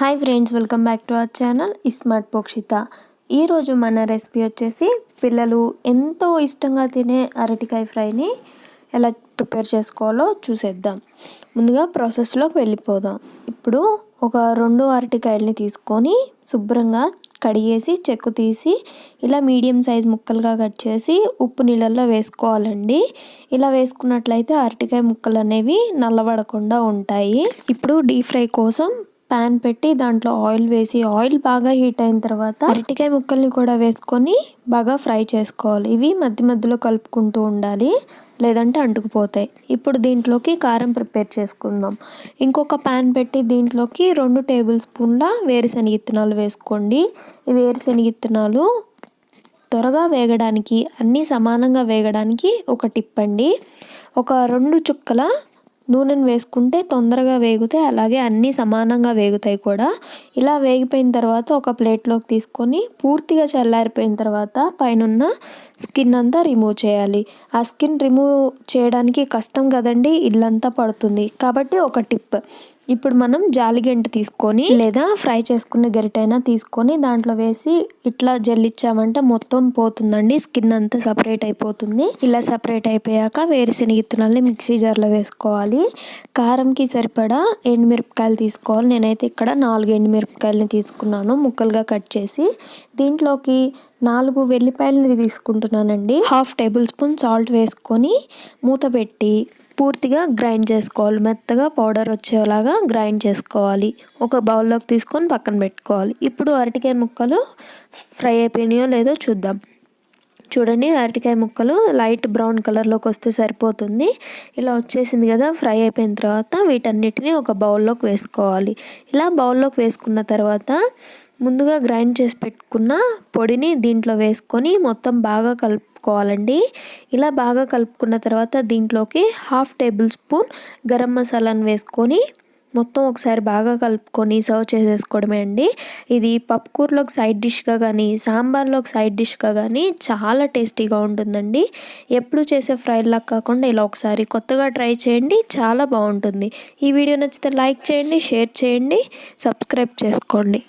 Hi friends, welcome back to our channel smart పోక్షిత. ఈరోజు మన రెసిపీ వచ్చేసి పిల్లలు ఎంతో ఇష్టంగా తినే అరటికాయ ఫ్రైని ఎలా ప్రిపేర్ చేసుకోవాలో చూసేద్దాం. ముందుగా ప్రాసెస్లోకి వెళ్ళిపోదాం. ఇప్పుడు ఒక 2 అరటికాయలని తీసుకొని శుభ్రంగా కడిగేసి చెక్కు తీసి ఇలా మీడియం సైజ్ ముక్కలుగా కట్ చేసి ఉప్పు నీళ్ళల్లో వేసుకోవాలండి. ఇలా వేసుకున్నట్లయితే అరటికాయ ముక్కలు అనేవి నల్లబడకుండా ఉంటాయి. ఇప్పుడు డీప్ ఫ్రై కోసం ప్యాన్ పెట్టి దాంట్లో ఆయిల్ వేసి ఆయిల్ బాగా హీట్ అయిన తర్వాత అరటికాయ ముక్కల్ని కూడా వేసుకొని బాగా ఫ్రై చేసుకోవాలి. ఇవి మధ్య మధ్యలో కలుపుకుంటూ ఉండాలి, లేదంటే అంటుకుపోతాయి. ఇప్పుడు దీంట్లోకి కారం ప్రిపేర్ చేసుకుందాం. ఇంకొక ప్యాన్ పెట్టి దీంట్లోకి 2 టేబుల్ స్పూన్ల వేరుశనగ విత్తనాలు వేసుకోండి. ఈ వేరుశనగ విత్తనాలు త్వరగా వేగడానికి, అన్నీ సమానంగా వేగడానికి ఒక టిప్ అండి. ఒక 2 చుక్కల నూనెను వేసుకుంటే తొందరగా వేగుతాయి, అలాగే అన్నీ సమానంగా వేగుతాయి కూడా. ఇలా వేగిపోయిన తర్వాత ఒక ప్లేట్లోకి తీసుకొని పూర్తిగా చల్లారిపోయిన తర్వాత పైనున్న స్కిన్ అంతా రిమూవ్ చేయాలి. ఆ స్కిన్ రిమూవ్ చేయడానికి కష్టం కదండి, ఇల్లంతా పడుతుంది. కాబట్టి ఒక టిప్, ఇప్పుడు మనం జాలిగంట తీసుకొని లేదా ఫ్రై చేసుకునే గరిటైనా తీసుకొని దాంట్లో వేసి ఇట్లా జల్లిచ్చామంటే మొత్తం పోతుందండి, స్కిన్ అంతా సపరేట్ అయిపోతుంది. ఇలా సపరేట్ అయిపోయాక వేరుశనగ విత్తనాలని మిక్సీ జార్లో వేసుకోవాలి. కారంకి సరిపడా ఎండుమిరపకాయలు తీసుకోవాలి. నేనైతే ఇక్కడ 4 ఎండుమిరపకాయలని తీసుకున్నాను ముక్కలుగా కట్ చేసి. దీంట్లోకి 4 వెల్లిపాయలని తీసుకుంటున్నానండి. 1/2 టేబుల్ స్పూన్ సాల్ట్ వేసుకొని మూత పెట్టి పూర్తిగా గ్రైండ్ చేసుకోవాలి. మెత్తగా పౌడర్ వచ్చేలాగా గ్రైండ్ చేసుకోవాలి. ఒక బౌల్లోకి తీసుకొని పక్కన పెట్టుకోవాలి. ఇప్పుడు అరటికాయ ముక్కలు ఫ్రై అయిపోయినాయో లేదో చూద్దాం. చూడండి, అరటికాయ ముక్కలు లైట్ బ్రౌన్ కలర్లోకి వస్తే సరిపోతుంది. ఇలా వచ్చేసింది కదా. ఫ్రై అయిపోయిన తర్వాత వీటన్నిటిని ఒక బౌల్లోకి వేసుకోవాలి. ఇలా బౌల్లోకి వేసుకున్న తర్వాత ముందుగా గ్రైండ్ చేసి పెట్టుకున్న పొడిని దీంట్లో వేసుకొని మొత్తం బాగా కలుపుకోవాలండి. ఇలా బాగా కలుపుకున్న తర్వాత దీంట్లోకి 1/2 టేబుల్ స్పూన్ గరం మసాలాను వేసుకొని మొత్తం ఒకసారి బాగా కలుపుకొని సర్వ్ చేసేసుకోవడమే అండి. ఇది పప్పుకూరలోకి సైడ్ డిష్గా కానీ సాంబార్లోకి సైడ్ డిష్గా కానీ చాలా టేస్టీగా ఉంటుందండి. ఎప్పుడు చేసే ఫ్రైలా కాకుండా ఇలా ఒకసారి కొత్తగా ట్రై చేయండి, చాలా బాగుంటుంది. ఈ వీడియో నచ్చితే లైక్ చేయండి, షేర్ చేయండి, సబ్స్క్రైబ్ చేసుకోండి.